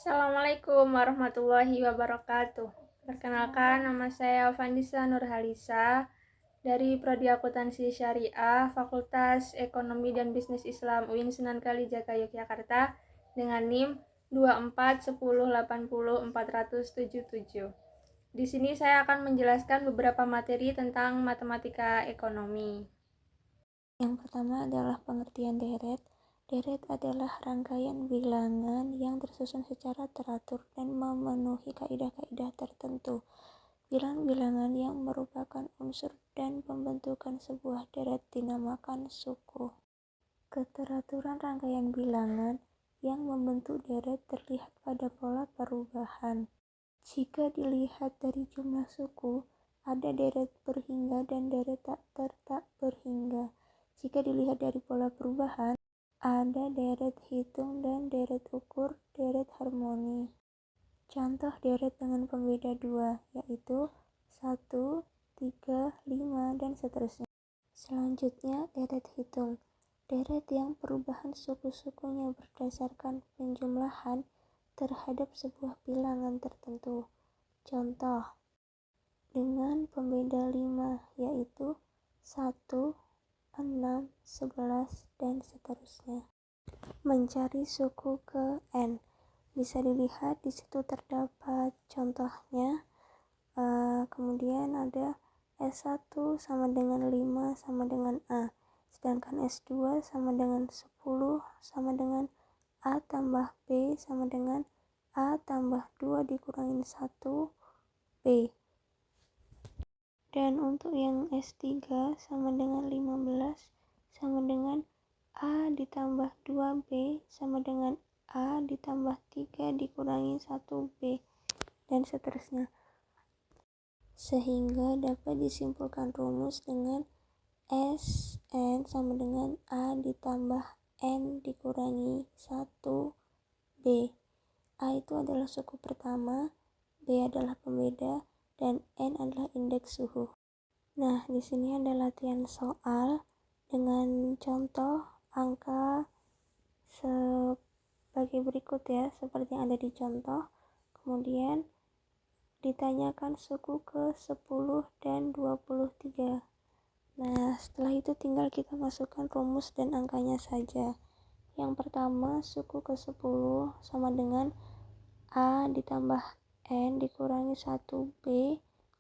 Assalamualaikum warahmatullahi wabarakatuh. Perkenalkan, nama saya Vandisa Nurhalisa dari Prodi Akuntansi Syariah, Fakultas Ekonomi dan Bisnis Islam UIN Sunan Kalijaga Yogyakarta dengan NIM 2410800477. Di sini saya akan menjelaskan beberapa materi tentang matematika ekonomi. Yang pertama adalah pengertian deret. Deret adalah rangkaian bilangan yang tersusun secara teratur dan memenuhi kaidah-kaidah tertentu. Bilangan-bilangan yang merupakan unsur dan pembentukan sebuah deret dinamakan suku. Keteraturan rangkaian bilangan yang membentuk deret terlihat pada pola perubahan. Jika dilihat dari jumlah suku, ada deret berhingga dan deret tak berhingga. Jika dilihat dari pola perubahan, ada deret hitung dan deret ukur, deret harmoni. Contoh deret dengan pembeda 2, yaitu 1, 3, 5, dan seterusnya. Selanjutnya, deret hitung. Deret yang perubahan suku-sukunya berdasarkan penjumlahan terhadap sebuah bilangan tertentu. Contoh, dengan pembeda 5, yaitu 1, 6, 11, dan seterusnya. Mencari suku ke N. Bisa dilihat di situ terdapat contohnya. Kemudian ada S1 sama dengan 5 sama dengan A. Sedangkan S2 sama dengan 10 sama dengan A tambah B sama dengan A tambah 2 dikurangin 1 B. Dan untuk yang S3 sama dengan 15 sama dengan A ditambah 2B sama dengan A ditambah 3 dikurangi 1B, dan seterusnya. Sehingga dapat disimpulkan rumus dengan Sn sama dengan A ditambah N dikurangi 1B. A itu adalah suku pertama, B adalah pembeda, dan N adalah indeks suhu. Nah, di sini ada latihan soal dengan contoh angka sebagai berikut ya, seperti yang ada di contoh. Kemudian ditanyakan suku ke 10 dan 23. Nah, setelah itu tinggal kita masukkan rumus dan angkanya saja. Yang pertama, suku ke 10 sama dengan A ditambah N dikurangi 1B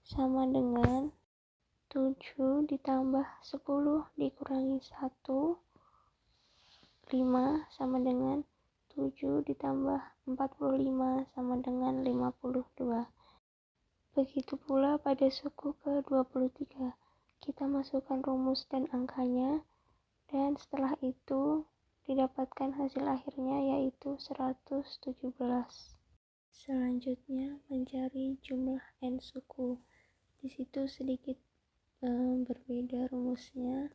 sama dengan 7 ditambah 10 dikurangi 1, 5 sama dengan 7 ditambah 45 sama dengan 52. Begitu pula pada suku ke 23. Kita masukkan rumus dan angkanya, dan setelah itu didapatkan hasil akhirnya yaitu 117. Selanjutnya mencari jumlah N suku. Di situ sedikit berbeda rumusnya.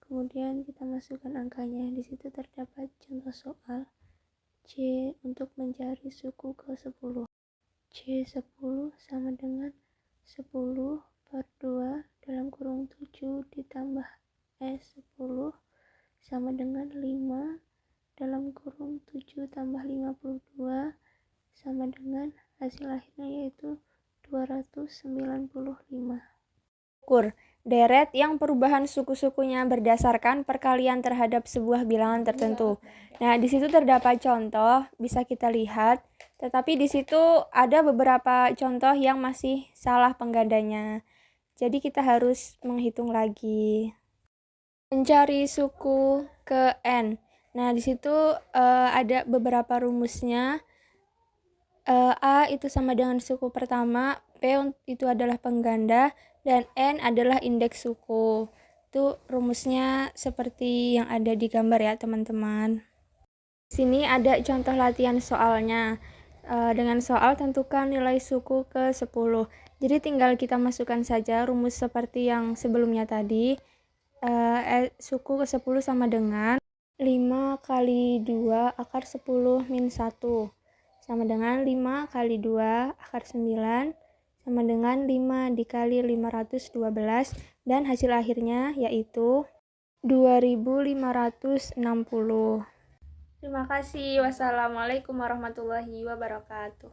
Kemudian kita masukkan angkanya. Di situ terdapat contoh soal C untuk mencari suku ke 10. C10 sama dengan 10 per 2 dalam kurung 7 ditambah S10 sama dengan 5 dalam kurung 7 tambah 52 sama dengan hasil akhirnya yaitu 295. Ukur deret yang perubahan suku-sukunya berdasarkan perkalian terhadap sebuah bilangan tertentu. Nah, di situ terdapat contoh, bisa kita lihat, tetapi di situ ada beberapa contoh yang masih salah penggandanya. Jadi kita harus menghitung lagi. Mencari suku ke N. Nah, di situ ada beberapa rumusnya. A itu sama dengan suku pertama, P itu adalah pengganda, dan N adalah indeks suku. Itu rumusnya seperti yang ada di gambar ya teman-teman. Di sini ada contoh latihan soalnya. Dengan soal tentukan nilai suku ke 10. Jadi tinggal kita masukkan saja rumus seperti yang sebelumnya tadi. Suku ke 10 sama dengan 5 kali 2 akar 10 min 1. Sama dengan 5 kali 2 akar 9 sama dengan 5 dikali 512, dan hasil akhirnya yaitu 2560. Terima kasih. Wassalamualaikum warahmatullahi wabarakatuh.